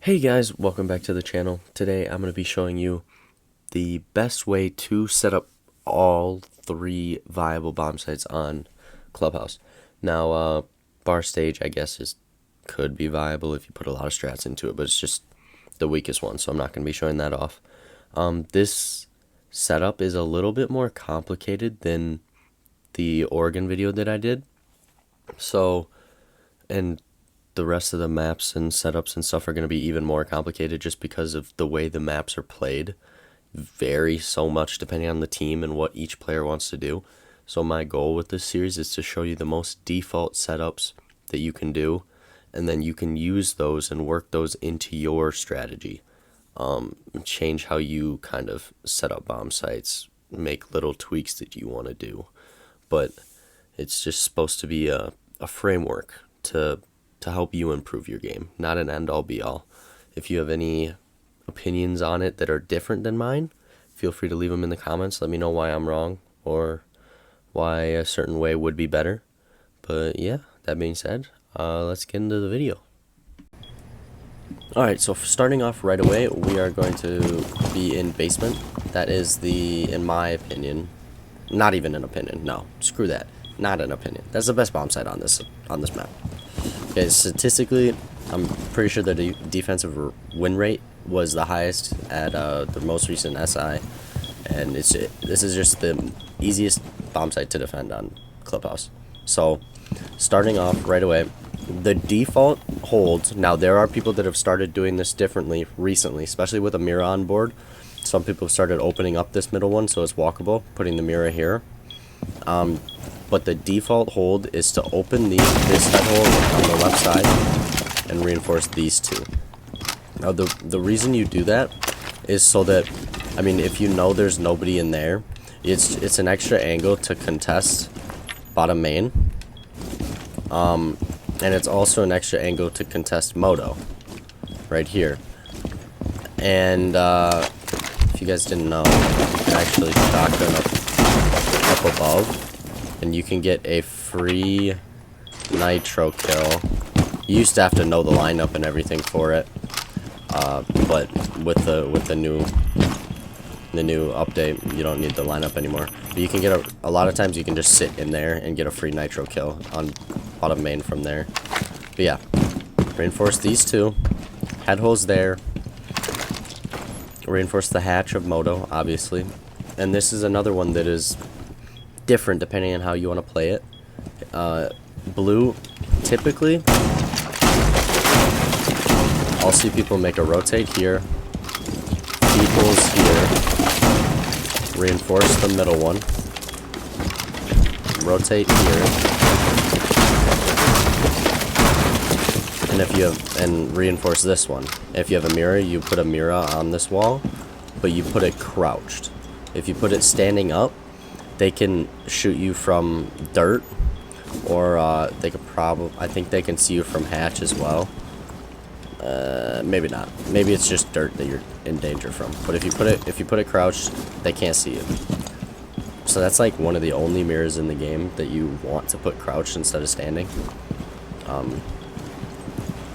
Hey guys, welcome back to the channel. Today I'm going to be showing you the best way to set up all three viable bomb sites on Clubhouse. Now, bar stage I guess could be viable if you put a lot of strats into it, but it's just the weakest one, so I'm not going to be showing that off. This setup is a little bit more complicated than the Oregon video that I did. And the rest of the maps and setups and stuff are going to be even more complicated just because of the way the maps are played vary so much depending on the team and what each player wants to do. So my goal with this series is to show you the most default setups that you can do, and then you can use those and work those into your strategy. Change how you kind of set up bomb sites, make little tweaks that you want to do. But it's just supposed to be a framework to help you improve your game, not an end-all be-all. If you have any opinions on it that are different than mine, feel free to leave them in the comments. Let me know why I'm wrong or why a certain way would be better. But yeah, that being said, let's get into the video. Alright, so starting off right away, we are going to be in basement. That is in my opinion, not even an opinion, no, screw that, not an opinion. That's the best bomb site on this map. Okay, statistically, I'm pretty sure the defensive win rate was the highest at the most recent SI, and this is just the easiest bomb site to defend on Clubhouse. So, starting off right away, the default holds. Now, there are people that have started doing this differently recently, especially with a mirror on board. Some people have started opening up this middle one so it's walkable, putting the mirror here. But the default hold is to open this head hole on the left side and reinforce these two. Now the reason you do that is so that, I mean, if you know there's nobody in there, it's an extra angle to contest bottom main. And it's also an extra angle to contest Moto right here. And if you guys didn't know, you can actually shotgun up above, and you can get a free nitro kill. You used to have to know the lineup and everything for it, but with the new update, you don't need the lineup anymore. But you can get a lot of times you can just sit in there and get a free nitro kill on bottom main from there. But yeah, reinforce these two head holes there. Reinforce the hatch of Moto, obviously, and this is another one that is different depending on how you want to play it. Blue, typically, I'll see people make a rotate here, people's here, reinforce the middle one, rotate here, and reinforce this one. If you have a mirror, you put a mirror on this wall, but you put it crouched. If you put it standing up, they can shoot you from dirt, or they could I think they can see you from hatch as well. Maybe not. Maybe it's just dirt that you're in danger from. But if you put it crouched, they can't see you. So that's like one of the only mirrors in the game that you want to put crouched instead of standing.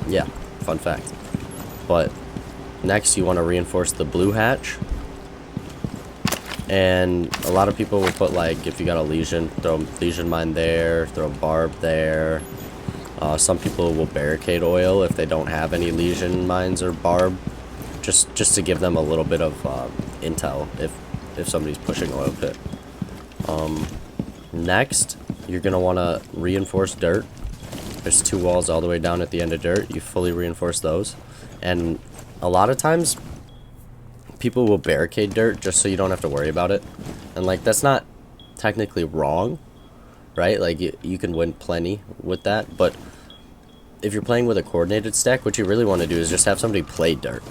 Yeah, fun fact. But next you want to reinforce the blue hatch. And a lot of people will put, like, if you got a Legion, throw Legion mine there, throw Barb there. Some people will barricade oil if they don't have any Legion mines or Barb, just to give them a little bit of intel if somebody's pushing oil pit. Next, you're going to want to reinforce dirt. There's two walls all the way down at the end of dirt. You fully reinforce those. And a lot of times, people will barricade dirt just so you don't have to worry about it. And, like, that's not technically wrong, right? Like, you can win plenty with that. But if you're playing with a coordinated stack, what you really want to do is just have somebody play dirt.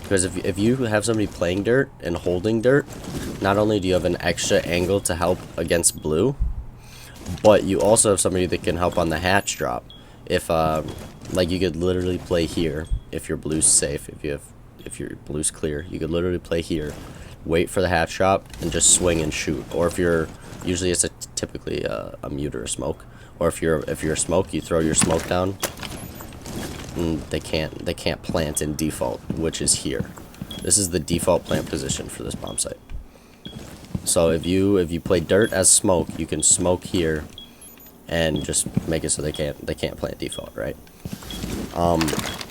Because if you have somebody playing dirt and holding dirt, not only do you have an extra angle to help against blue, but you also have somebody that can help on the hatch drop. If like, you could literally play here if your blue's safe. If your blue's clear, you could literally play here, wait for the hatch drop, and just swing and shoot. Or if you're, usually it's typically a mute or a smoke. Or if you're a smoke, you throw your smoke down and they can't plant in default, which is here. This is the default plant position for this bomb site. So if you play dirt as smoke, you can smoke here and just make it so they can't plant default, right?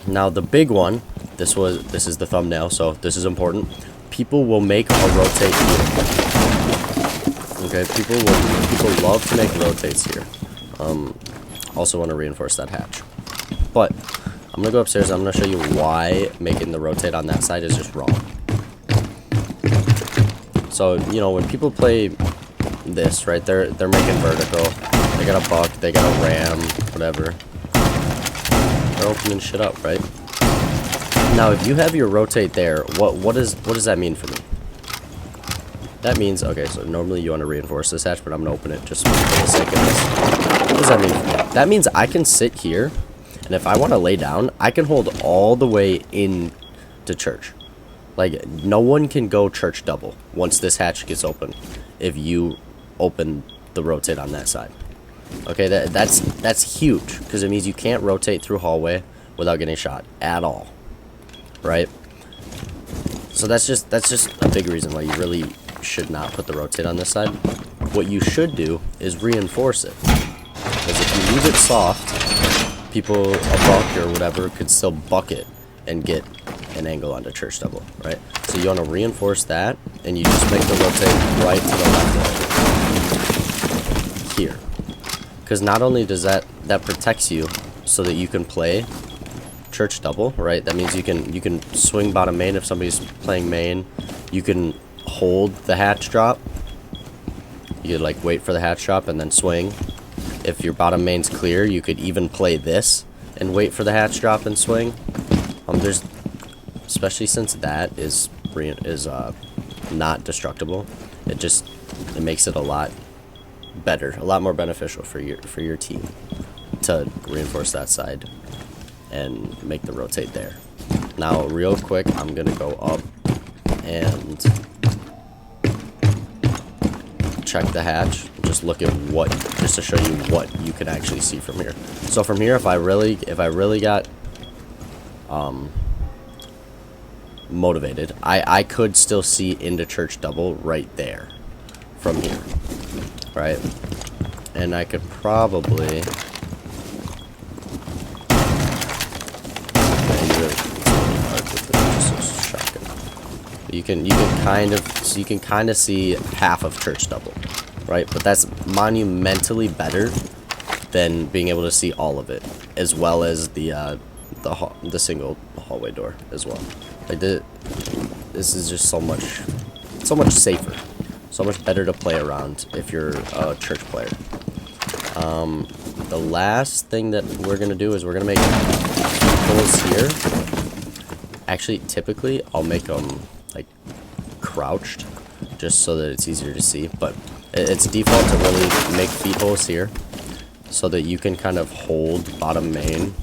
Now the big one, this is the thumbnail, so this is important. People will make a rotate here. Okay, people love to make rotates here. Also want to reinforce that hatch. But I'm gonna go upstairs. I'm gonna show you why making the rotate on that side is just wrong. So you know, when people play this, right, they're making vertical. They got a buck, they got a ram, whatever. They're opening shit up, right? Now, if you have your rotate there, what does that mean for me? That means, okay, so normally you want to reinforce this hatch, but I'm gonna open it just for the sake of this. What does that mean for me? That means I can sit here, and if I want to lay down, I can hold all the way in to church. Like, no one can go church double once this hatch gets open if you open the rotate on that side. Okay, that's huge, because it means you can't rotate through hallway without getting shot at all, right? So that's just a big reason why you really should not put the rotate on this side. What you should do is reinforce it, because if you leave it soft, people, a buck or whatever, could still buck it and get an angle onto church double, right? So you want to reinforce that, and you just make the rotate right to the left here. Because not only does that protects you so that you can play church double, right? That means you can swing bottom main if somebody's playing main. You can hold the hatch drop. You could like wait for the hatch drop and then swing. If your bottom main's clear, you could even play this and wait for the hatch drop and swing. There's, especially since that is not destructible, it makes it a lot better, a lot more beneficial for your team to reinforce that side and make the rotate there. Now, real quick, I'm gonna go up and check the hatch. Just look at just to show you what you can actually see from here. So from here, if I really got motivated, I could still see into church double right there from here, right? And I could probably you can kind of see half of church double, right? But that's monumentally better than being able to see all of it, as well as the single hallway door as well. Like this is just so much safer, so much better to play around if you're a church player. The last thing that we're gonna do is we're gonna make holes here. Actually, typically I'll make them like crouched, just so that it's easier to see. But it's default to really make feet holes here, so that you can kind of hold bottom main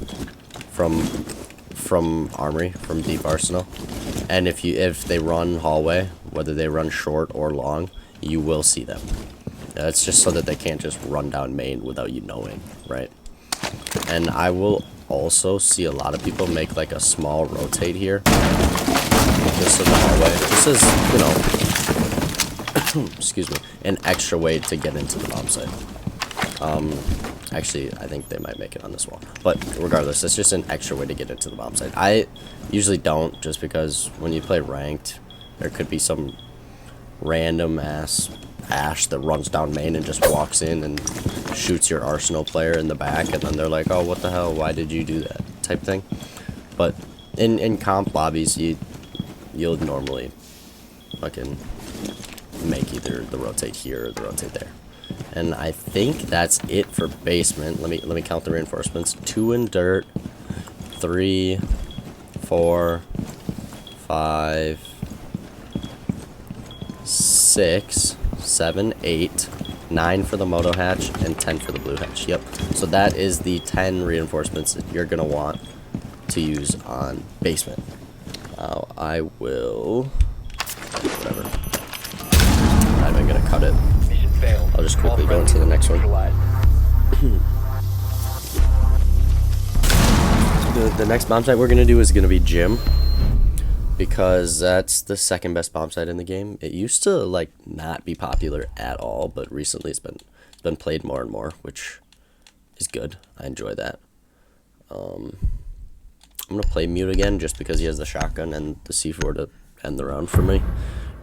from armory, from deep arsenal. And if they run hallway, whether they run short or long, you will see them. It's just so that they can't just run down main without you knowing, right? And I will also see a lot of people make like a small rotate here, just in the hallway, just as, you know, excuse me, an extra way to get into the bomb site. Actually, I think they might make it on this wall, but regardless, it's just an extra way to get into the bomb site. I usually don't, just because when you play ranked, there could be some random ass Ash that runs down main and just walks in and shoots your Arsenal player in the back, and then they're like, oh, what the hell, why did you do that, type thing. But in comp lobbies, you'll normally fucking make either the rotate here or the rotate there. And I think that's it for basement. Let me count the reinforcements. 2 in dirt, 3, 4, 5, 6, 7, 8, 9 for the moto hatch, and 10 for the blue hatch. Yep. So that is the 10 reinforcements that you're gonna want to use on basement. Now I will, whatever. I'm not even gonna cut it. I'll just quickly go into the next one. The next bomb site we're gonna do is gonna be gym, because that's the second best bomb site in the game. It used to like not be popular at all, but recently it's been played more and more, which is good. I enjoy that. I'm gonna play mute again just because he has the shotgun and the C4 to end the round for me.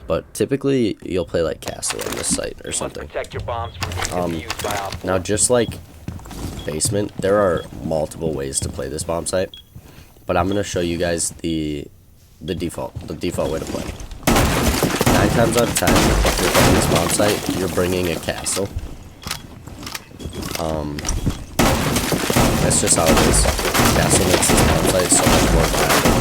But typically you'll play like castle on this site or something. Protect your bombs from being used by Op 4. Now just like basement, there are multiple ways to play this bomb site, but I'm gonna show you guys the default way to play. 9 times out of 10, if you're playing this bomb site, you're bringing a castle. That's just how it is. Castle makes this bomb site so much more viable.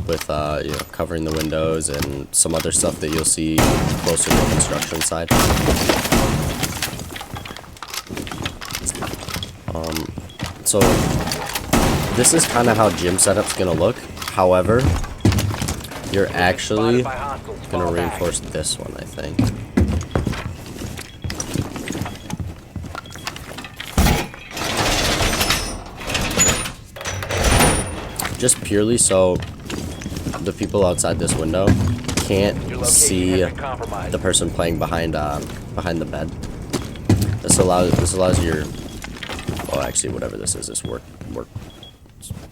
With you know, covering the windows and some other stuff that you'll see closer to the construction side. So this is kind of how gym setup's gonna look. However, you're actually gonna reinforce this one, I think. Just purely so the people outside this window can't see the person playing behind the bed. This allows your, well, actually, whatever this is, this work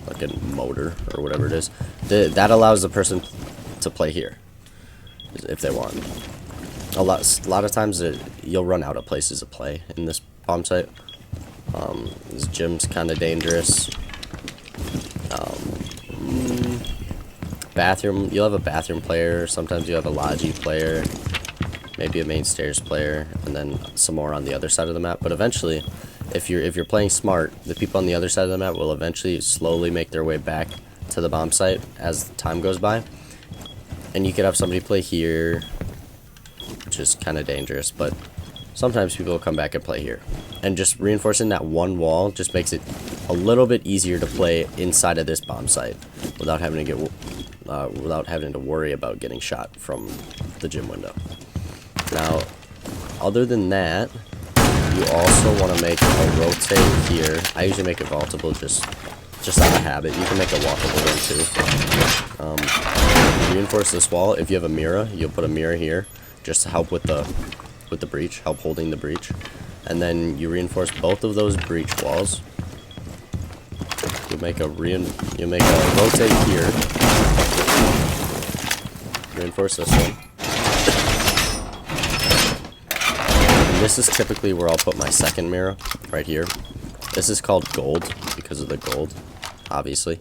like a motor or whatever it is. That allows the person to play here if they want. A lot of times you'll run out of places to play in this bomb site. This gym's kind of dangerous. Bathroom, you'll have a bathroom player. Sometimes you have a logi player, maybe a main stairs player, and then some more on the other side of the map. But eventually, if you're playing smart, the people on the other side of the map will eventually slowly make their way back to the bomb site as time goes by. And you could have somebody play here, which is kind of dangerous, but sometimes people will come back and play here. And just reinforcing that one wall just makes it a little bit easier to play inside of this bomb site without having to worry about getting shot from the gym window. Now, other than that, you also want to make a rotate here. I usually make it vaultable just out of habit. You can make a walkable one too. Reinforce this wall. If you have a mirror, you'll put a mirror here just to help with the breach, help holding the breach. And then you reinforce both of those breach walls. You make a rotate here. Reinforce this one. And this is typically where I'll put my second mirror, right here. This is called gold because of the gold, obviously.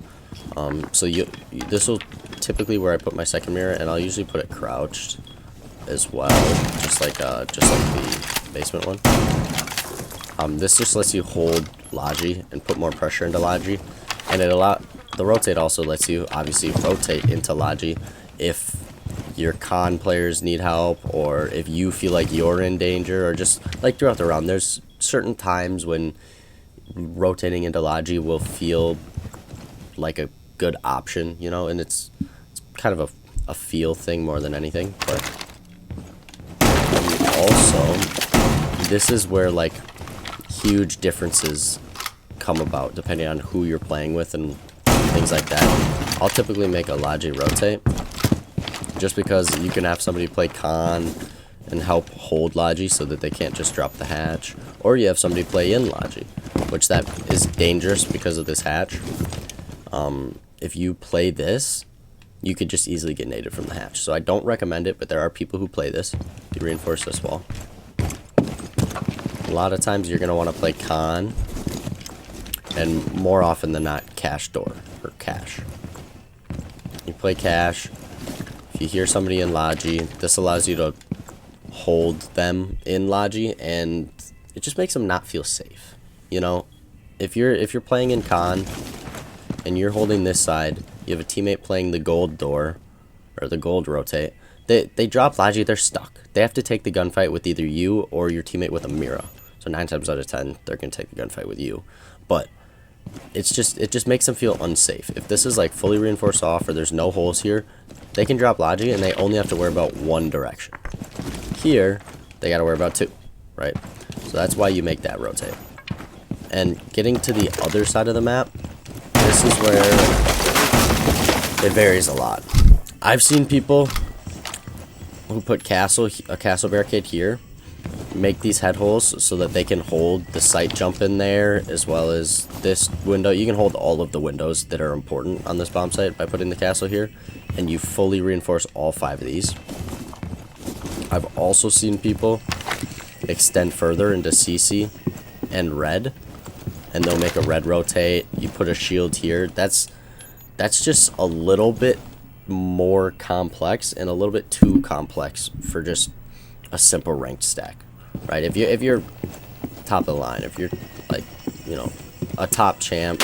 So this will typically where I put my second mirror, and I'll usually put it crouched as well, just like the basement one. This just lets you hold logi and put more pressure into logi, and the rotate also lets you obviously rotate into logi if your con players need help, or if you feel like you're in danger, or just like throughout the round. There's certain times when rotating into logi will feel like a good option, you know, and it's kind of a feel thing more than anything. But also, this is where like huge differences come about depending on who you're playing with and things like that. I'll typically make a logi rotate just because you can have somebody play con and help hold logi so that they can't just drop the hatch, or you have somebody play in logi, which that is dangerous because of this hatch. If you play this, you could just easily get naded from the hatch. So I don't recommend it, but there are people who play this. You reinforce this wall. A lot of times you're going to want to play con, and more often than not, cash door, or cash. You play cash. If you hear somebody in logi, this allows you to hold them in logi, and it just makes them not feel safe. You know, if you're playing in con, and you're holding this side, you have a teammate playing the gold door, or the gold rotate, they drop logi, they're stuck. They have to take the gunfight with either you or your teammate with a mirror. So 9 times out of 10, they're going to take the gunfight with you. But it just makes them feel unsafe. If this is like fully reinforced off, or there's no holes here, they can drop logi and they only have to worry about one direction. Here, they got to worry about two, right? So that's why you make that rotate. And getting to the other side of the map, this is where it varies a lot. I've seen people who put a castle barricade here, make these head holes so that they can hold the sight jump in there, as well as this window. You can hold all of the windows that are important on this bomb site by putting the castle here, and you fully reinforce all 5 of these. I've also seen people extend further into CC and red, and they'll make a red rotate. You put a shield here. That's just a little bit more complex and a little bit too complex for just a simple ranked stack, right? If you're top of the line, if you're like, you know, a top champ,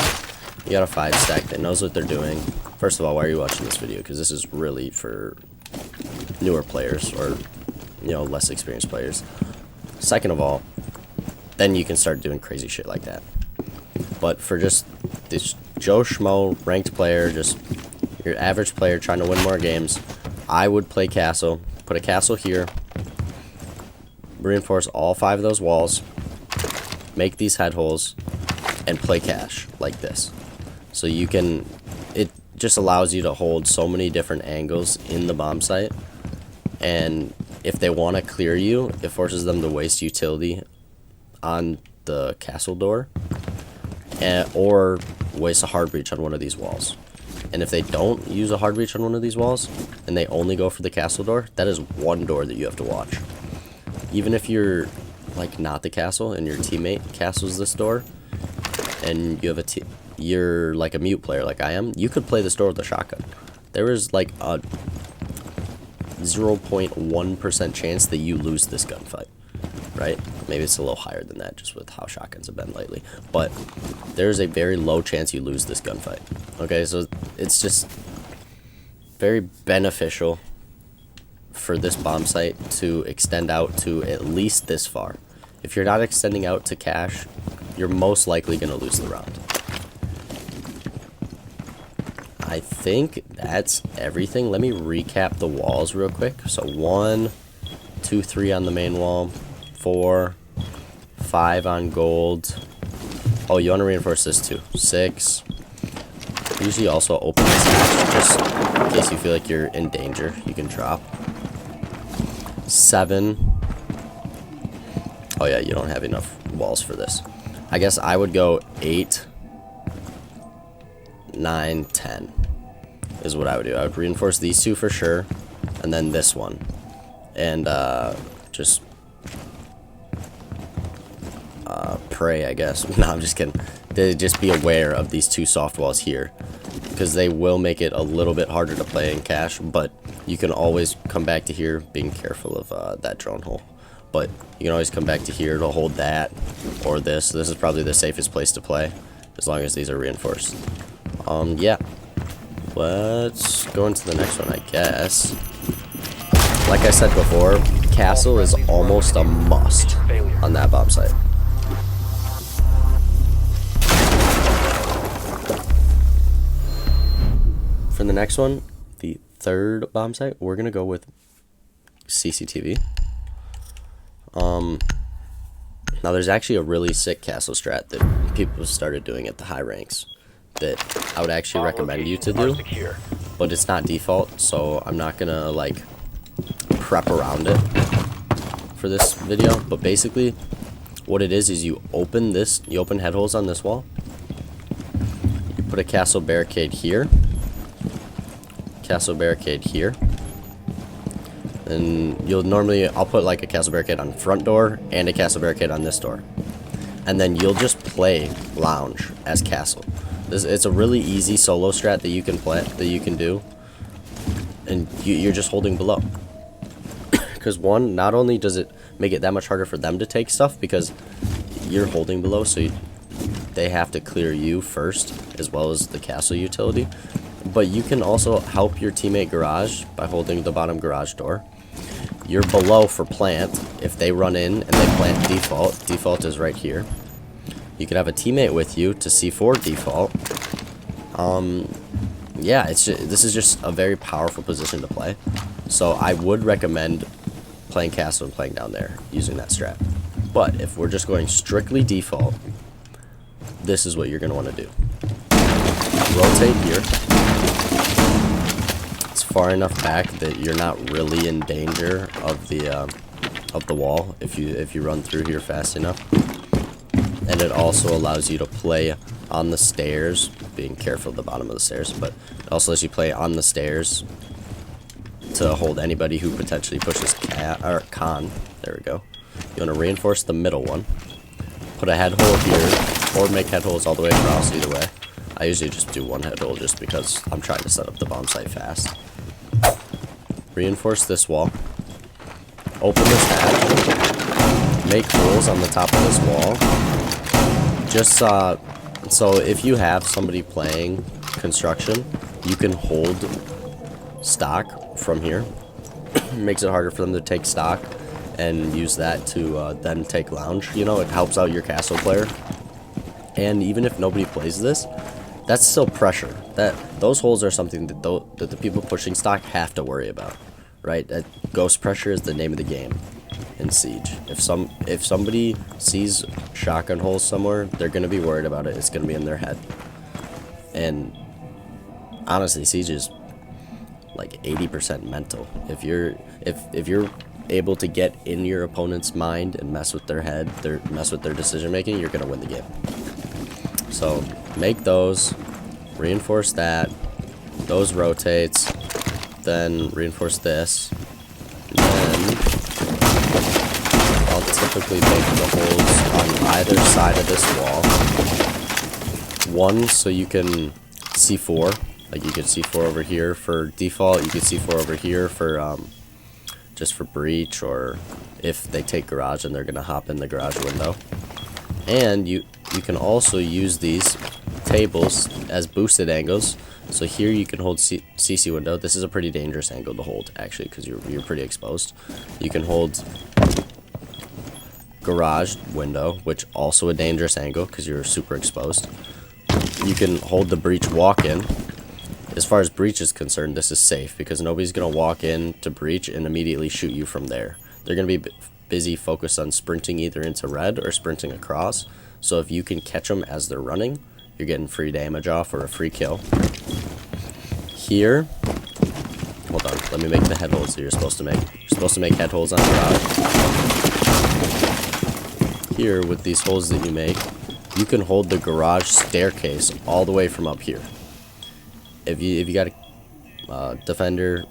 you got a 5 stack that knows what they're doing. First of all, why are you watching this video? Because this is really for newer players, or, you know, less experienced players. Second of all, then you can start doing crazy shit like that. But for just this Joe Schmo ranked player, just your average player trying to win more games, I would play castle, put a castle here, reinforce all 5 of those walls, make these head holes, and play cash like this. So you can, it just allows you to hold so many different angles in the bomb site, and if they want to clear you, it forces them to waste utility on the castle door, or waste a hard breach on one of these walls. And if they don't use a hard breach on one of these walls, and they only go for the castle door, that is 1 door that you have to watch. Even if you're like not the castle and your teammate castles this door, and you have you're like a mute player like I am, you could play this door with a shotgun. There is like a 0.1% chance that you lose this gunfight, right? Maybe it's a little higher than that just with how shotguns have been lately, but there's a very low chance you lose this gunfight. Okay, so it's just very beneficial for this bomb site to extend out to at least this far. If you're not extending out to cash, you're most likely going to lose the round. I think that's everything. Let me recap the walls real quick. So 1, 2, 3 on the main wall, 4, 5 on gold. Oh, you want to reinforce this too. 6. Usually also open this hatch just in case you feel like you're in danger. You can drop. 7. Oh yeah, you don't have enough walls for this. I guess I would go 8, 9, 10 is what I would do. I would reinforce these 2 for sure, and then this one, and just pray, I guess. No, I'm just kidding. Just be aware of these 2 soft walls here, because they will make it a little bit harder to play in cash, but you can always come back to here, being careful of that drone hole. But you can always come back to here to hold that, or this. This is probably the safest place to play, as long as these are reinforced. Yeah. Let's go into the next one, I guess. Like I said before, castle is almost a must on that bomb site. For the next one, the 3rd bomb site, we're going to go with CCTV. Now there's actually a really sick castle strat that people started doing at the high ranks that I would actually recommend you to do, but it's not default, so I'm not gonna like prep around it for this video. But basically what it is you open head holes on this wall, you put a castle barricade here, and I'll put like a castle barricade on the front door and a castle barricade on this door, and then you'll just play lounge as castle. It's a really easy solo strat that you can play, that you can do, and you're just holding below. Because one, not only does it make it that much harder for them to take stuff because you're holding below, so they have to clear you first as well as the castle utility, but you can also help your teammate garage by holding the bottom garage door. You're below for plant. If they run in and they plant default is right here. You could have a teammate with you to C4 default. Yeah, this is just a very powerful position to play. So I would recommend playing castle and playing down there using that strat. But if we're just going strictly default, this is what you're going to want to do. Rotate here. It's far enough back that you're not really in danger of the wall if you run through here fast enough. And it also allows you to play on the stairs, being careful at the bottom of the stairs, but it also lets you play on the stairs to hold anybody who potentially pushes con. There we go. You want to reinforce the middle one. Put a head hole here, or make head holes all the way across, either way. I usually just do one head hole just because I'm trying to set up the bomb site fast. Reinforce this wall. Open this hatch. Make holes on the top of this wall. Just so if you have somebody playing construction, you can hold stock from here. Makes it harder for them to take stock and use that to then take lounge. You know, it helps out your castle player. And even if nobody plays this, that's still pressure. Those holes are something that the people pushing stock have to worry about, right? That ghost pressure is the name of the game in Siege. If somebody sees shotgun holes somewhere, they're gonna be worried about it. It's gonna be in their head. And honestly, Siege is like 80% mental. If you're able to get in your opponent's mind and mess with their head, mess with their decision making, you're gonna win the game. So make those, reinforce that, those rotates, then reinforce this, and then I'll typically make the holes on either side of this wall. One, so you can C4, like you could C4 over here for default, you could C4 over here for just for breach, or if they take garage and they're gonna hop in the garage window. And you can also use these tables as boosted angles. So here you can hold CC window. This is a pretty dangerous angle to hold, actually, because you're pretty exposed. You can hold garage window, which also a dangerous angle because you're super exposed. You can hold the breach walk-in. As far as breach is concerned, this is safe because nobody's going to walk in to breach and immediately shoot you from there. They're going to be busy focused on sprinting either into red or sprinting across. So if you can catch them as they're running, you're getting free damage off or a free kill. Here, hold on, let me make the head holes that you're supposed to make. You're supposed to make head holes on garage. Here, with these holes that you make, you can hold the garage staircase all the way from up here. If you got a defender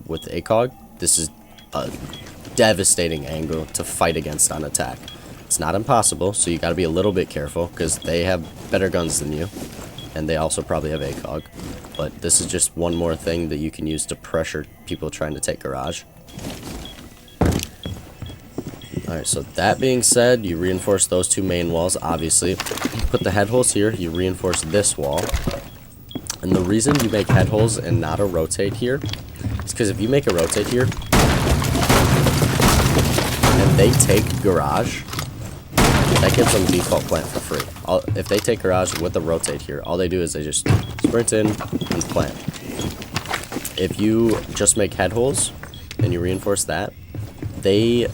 with ACOG, this is a devastating angle to fight against on attack. It's not impossible, so you got to be a little bit careful because they have better guns than you, and they also probably have ACOG. But this is just one more thing that you can use to pressure people trying to take garage. Alright, so that being said, you reinforce those two main walls, obviously. Put the head holes here, you reinforce this wall. And the reason you make head holes and not a rotate here is because if you make a rotate here and they take garage, that gives them default plant for free. If they take garage with a rotate here, all they do is they just sprint in and plant. If you just make head holes and you reinforce that, they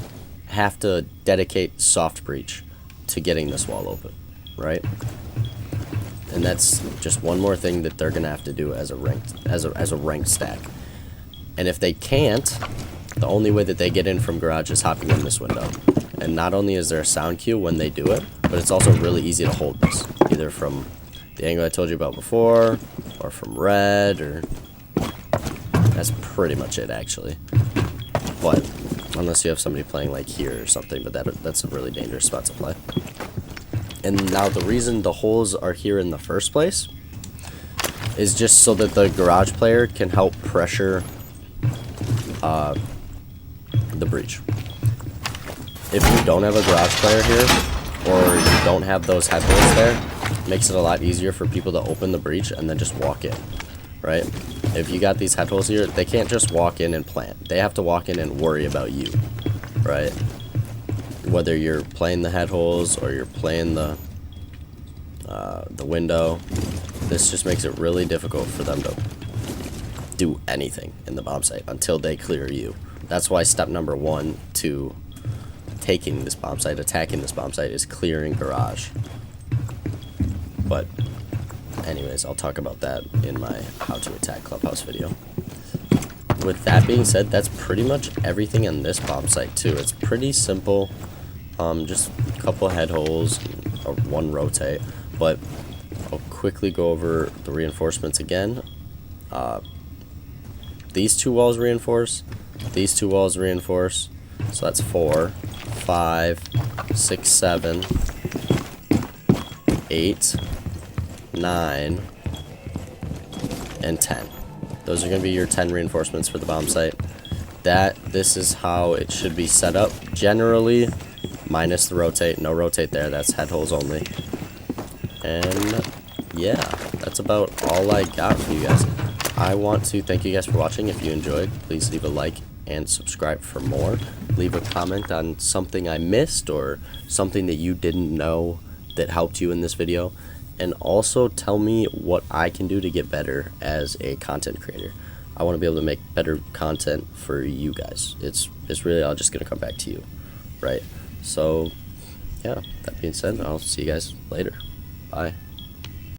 have to dedicate soft breach to getting this wall open, right? And that's just one more thing that they're gonna have to do as a ranked stack. And if they can't, the only way that they get in from garage is hopping in this window. And not only is there a sound cue when they do it, but it's also really easy to hold this, either from the angle I told you about before, or from red, or that's pretty much it actually. But unless you have somebody playing like here or something, but that's a really dangerous spot to play. And now the reason the holes are here in the first place is just so that the garage player can help pressure the breach. If you don't have a garage player here, or you don't have those head holes there, it makes it a lot easier for people to open the breach and then just walk in, right? If you got these head holes here, they can't just walk in and plant. They have to walk in and worry about you, right? Whether you're playing the head holes or you're playing the window, this just makes it really difficult for them to do anything in the bomb site until they clear you. That's why step number 1 to taking this bomb site, attacking this bomb site, is clearing garage. But anyways, I'll talk about that in my how to attack Clubhouse video. With that being said, that's pretty much everything in this bomb site too. It's pretty simple, just a couple head holes, and one rotate. But I'll quickly go over the reinforcements again. These two walls reinforce, these two walls reinforce, so that's 4, 5, 6, 7, 8, 9, and 10. Those are going to be your 10 reinforcements for the bomb site. This is how it should be set up generally, minus the rotate. No rotate there, that's head holes only. And yeah, that's about all I got for you guys. I want to thank you guys for watching. If you enjoyed, please leave a like and subscribe for more. Leave a comment on something I missed or something that you didn't know that helped you in this video. And also tell me what I can do to get better as a content creator. I want to be able to make better content for you guys. It's really all just gonna come back to you, right? So yeah, that being said, I'll see you guys later. Bye.